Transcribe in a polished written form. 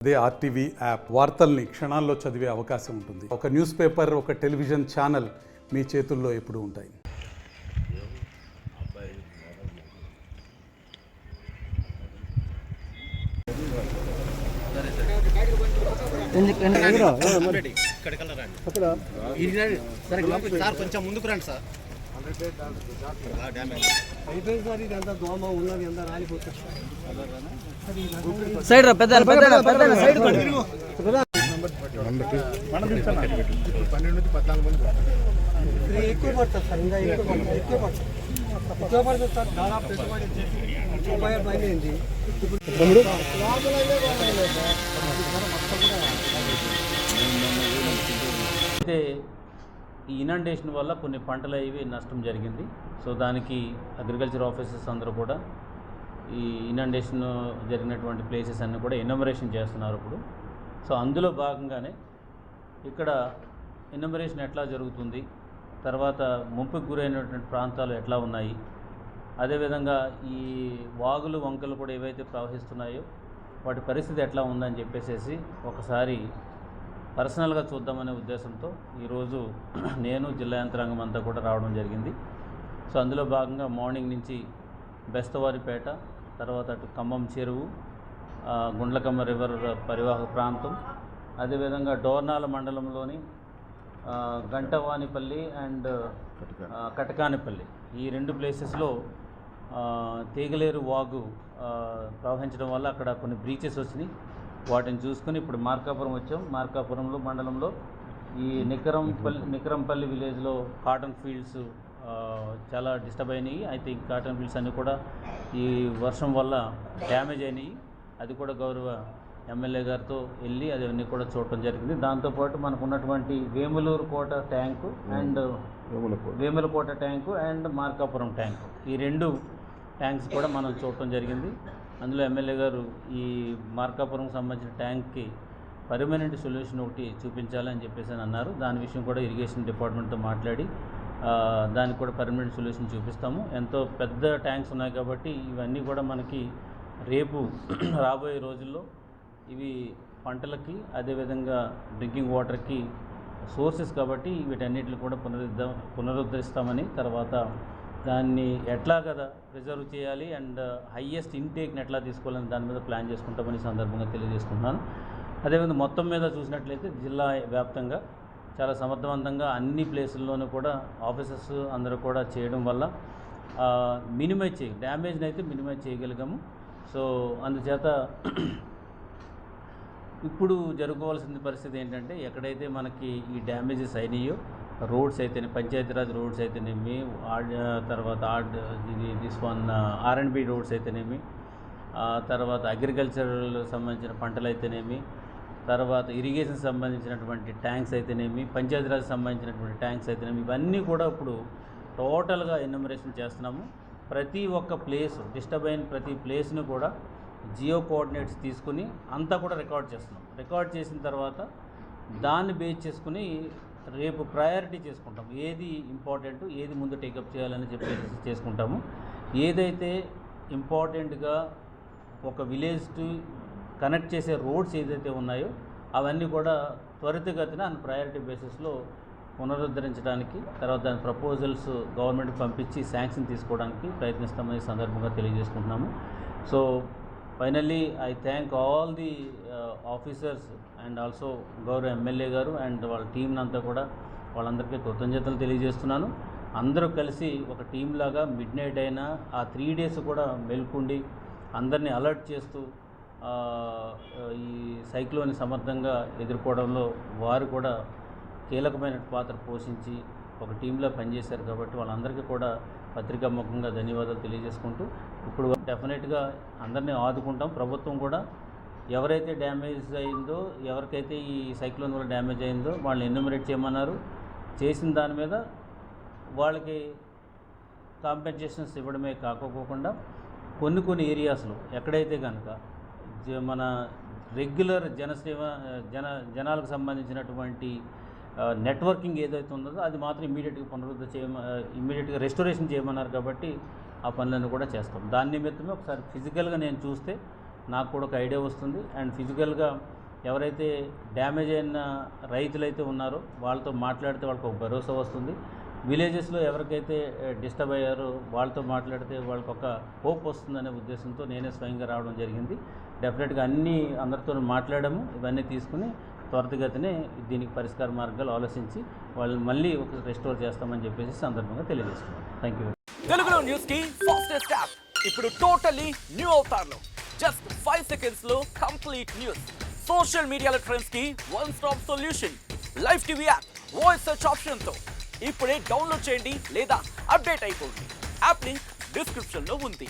అదే RTV app వార్తల్ని క్షణాల్లో చదివే అవకాశం ఉంటుంది. ఒక న్యూస్ పేపర్, ఒక టెలివిజన్ ఛానల్ మీ చేతుల్లో ఎప్పుడూ ఉంటాయి. కొంచెం ముందుకు రండి సార్. సైడ్ రా పెద్ద సైడ్ ఎక్కువ పడుతుంది సార్. ఇంకా ఎక్కువ పడుతుంది సార్. దాదాపు పెట్టుబడి బయలుదేరింది. అయితే ఈ ఇనండేషన్ వల్ల కొన్ని పంటలు అవి నష్టం జరిగింది. సో దానికి అగ్రికల్చర్ ఆఫీసర్స్ అందరూ కూడా ఈ ఇనండేషన్ జరిగినటువంటి ప్లేసెస్ అన్నీ కూడా ఎన్యూమరేషన్ చేస్తున్నారు ఇప్పుడు. సో అందులో భాగంగానే ఇక్కడ ఎన్యూమరేషన్ ఎట్లా జరుగుతుంది, తర్వాత ముంపుకు గురైనటువంటి ప్రాంతాలు ఎట్లా ఉన్నాయి, అదేవిధంగా ఈ వాగులు వంకలు కూడా ఏవైతే ప్రవహిస్తున్నాయో వాటి పరిస్థితి ఎట్లా ఉందని చెప్పేసి ఒకసారి పర్సనల్గా చూద్దామనే ఉద్దేశంతో ఈరోజు నేను జిల్లా యంత్రాంగం అంతా కూడా రావడం జరిగింది. సో అందులో భాగంగా మార్నింగ్ నుంచి బెస్తవారిపేట, తర్వాత అటు ఖమ్మం చెరువు, గుండ్లకమ్మ రివర్ పరివాహక ప్రాంతం, అదేవిధంగా డోర్నాల మండలంలోని గంటవానిపల్లి అండ్ కటకానిపల్లి ఈ రెండు ప్లేసెస్లో తీగలేరు వాగు ప్రవహించడం వల్ల అక్కడ కొన్ని బ్రీచెస్ వచ్చినాయి. వాటిని చూసుకుని ఇప్పుడు మార్కాపురం వచ్చాం. మార్కాపురంలో మండలంలో ఈ నికరంపల్లి విలేజ్లో కాటన్ ఫీల్డ్స్ చాలా డిస్టర్బ్ అయినాయి. అయితే ఈ కాటన్ ఫీల్డ్స్ అన్నీ కూడా ఈ వర్షం వల్ల డ్యామేజ్ అయినాయి. అది కూడా గౌరవ ఎమ్మెల్యే గారితో వెళ్ళి అవన్నీ కూడా చూడటం జరిగింది. దాంతోపాటు మనకు ఉన్నటువంటి Vemulakota tank and Markapuram tank, ఈ రెండు ట్యాంక్స్ కూడా మనం చూడటం జరిగింది. అందులో ఎమ్మెల్యే గారు ఈ మార్కాపురం సంబంధించిన ట్యాంక్కి పర్మనెంట్ సొల్యూషన్ ఒకటి చూపించాలని చెప్పేసి అన్నారు. దాని విషయం కూడా ఇరిగేషన్ డిపార్ట్మెంట్తో మాట్లాడి దానికి కూడా పర్మనెంట్ సొల్యూషన్ చూపిస్తాము. ఎంతో పెద్ద ట్యాంక్స్ ఉన్నాయి కాబట్టి ఇవన్నీ కూడా మనకి రేపు రాబోయే రోజుల్లో ఇవి పంటలకి అదేవిధంగా డ్రింకింగ్ వాటర్కి సోర్సెస్ కాబట్టి వీటన్నిటిని కూడా పునరుద్ధరిస్తామని, తర్వాత దాన్ని ఎట్లా కదా ప్రిజర్వ్ చేయాలి అండ్ హయ్యెస్ట్ ఇంటేక్ని ఎట్లా తీసుకోవాలని దాని మీద ప్లాన్ చేసుకుంటామని సందర్భంగా తెలియజేసుకుంటున్నాను. అదేవిధంగా మొత్తం మీద చూసినట్లయితే జిల్లా వ్యాప్తంగా చాలా సమర్థవంతంగా అన్ని ప్లేసుల్లోనూ కూడా ఆఫీసర్స్ అందరూ కూడా చేయడం వల్ల డ్యామేజ్ని అయితే మినిమైజ్ చేయగలిగాము. సో అందుచేత ఇప్పుడు జరుపుకోవాల్సిన పరిస్థితి ఏంటంటే ఎక్కడైతే మనకి ఈ డ్యామేజెస్ అయినాయో రోడ్స్ అయితేనే, పంచాయతీరాజ్ రోడ్స్ అయితేనేమి, తర్వాత R&B రోడ్స్ అయితేనేమి, తర్వాత అగ్రికల్చరల్ సంబంధించిన పంటలు అయితేనేమి, తర్వాత ఇరిగేషన్ సంబంధించినటువంటి ట్యాంక్స్ అయితేనేమి, పంచాయతీరాజ్ సంబంధించినటువంటి ట్యాంక్స్ అయితేనేమి, ఇవన్నీ కూడా ఇప్పుడు టోటల్గా ఎన్యూమరేషన్ చేస్తున్నాము. ప్రతి ఒక్క ప్లేస్ డిస్టర్బ్ అయిన ప్రతి ప్లేస్ను కూడా జియో కోఆర్డినేట్స్ తీసుకుని అంతా కూడా రికార్డ్ చేస్తున్నాం. రికార్డ్ చేసిన తర్వాత దాన్ని బేస్ చేసుకుని రేపు ప్రయారిటీ చేసుకుంటాం. ఏది ఇంపార్టెంట్, ఏది ముందు టేకప్ చేయాలని చెప్పేసి చేసుకుంటాము. ఏదైతే ఇంపార్టెంట్గా ఒక విలేజ్ టు కనెక్ట్ చేసే రోడ్స్ ఏదైతే ఉన్నాయో అవన్నీ కూడా త్వరితగతిన ప్రయారిటీ బేసిస్లో పునరుద్ధరించడానికి, తర్వాత దాని ప్రపోజల్స్ గవర్నమెంట్కి పంపించి శాంక్షన్ తీసుకోవడానికి ప్రయత్నిస్తామని సందర్భంగా తెలియజేసుకుంటున్నాము. So finally I thank all the officers and also గౌరవ ఎమ్మెల్యే గారు అండ్ వాళ్ళ టీంని అంతా కూడా వాళ్ళందరికీ కృతజ్ఞతలు తెలియజేస్తున్నాను. అందరూ కలిసి ఒక టీం లాగా మిడ్ నైట్ అయినా ఆ 3 days కూడా మెలుకుండి అందరినీ అలర్ట్ చేస్తూ ఈ సైక్లోన్ని సమర్థంగా ఎదుర్కోవడంలో వారు కూడా కీలకమైన పాత్ర పోషించి ఒక టీంలో పనిచేశారు. కాబట్టి వాళ్ళందరికీ కూడా పత్రికాముఖంగా ధన్యవాదాలు తెలియజేసుకుంటూ ఇప్పుడు డెఫినెట్గా అందరినీ ఆదుకుంటాం. ప్రభుత్వం కూడా ఎవరైతే డ్యామేజ్ అయిందో, ఎవరికైతే ఈ సైక్లోన్ వల్ల డ్యామేజ్ అయిందో వాళ్ళని ఎన్యూమరేట్ చేయమన్నారు. చేసిన దాని మీద వాళ్ళకి కాంపెన్సేషన్స్ ఇవ్వడమే కాకపోకుండా కొన్ని ఏరియాస్లో ఎక్కడైతే కనుక మన రెగ్యులర్ జనాలకు సంబంధించినటువంటి నెట్వర్కింగ్ ఏదైతే ఉందో అది మాత్రం ఇమీడియట్గా రెస్టోరేషన్ చేయమన్నారు. కాబట్టి ఆ పనులను కూడా చేస్తాం. దాని నిమిత్తమే ఒకసారి ఫిజికల్గా నేను చూస్తే నాకు కూడా ఒక ఐడియా వస్తుంది. అండ్ ఫిజికల్గా ఎవరైతే డ్యామేజ్ అయిన రైతులైతే ఉన్నారో వాళ్ళతో మాట్లాడితే వాళ్ళకి ఒక భరోసా వస్తుంది. విలేజెస్లో ఎవరికైతే డిస్టర్బ్ అయ్యారో వాళ్ళతో మాట్లాడితే వాళ్ళకి ఒక హోప్ వస్తుందనే ఉద్దేశంతో నేనే స్వయంగా రావడం జరిగింది. డెఫినెట్గా అందరితో మాట్లాడాము. ఇవన్నీ తీసుకుని త్వరితగతినే దీనికి పరిష్కార మార్గాలు ఆలోచించి వాళ్ళని మళ్ళీ ఒక రెస్టోర్ చేస్తామని చెప్పేసి సందర్భంగా తెలియజేస్తున్నాను. Thank you. తెలుగులో న్యూస్ కి ఫాస్టెస్ట్ యాప్ ఇప్పుడు టోటలీ న్యూ అవతార్లో జస్ట్ 5 seconds లో కంప్లీట్ న్యూస్. సోషల్ మీడియాలో ట్రెండ్స్ కి one stop solution. Live TV app voice search option తో ఇప్పుడే డౌన్లోడ్ చేయండి లేదా అప్డేట్ అయిపోండి. యాప్ లింక్ డిస్క్రిప్షన్ లో ఉంది.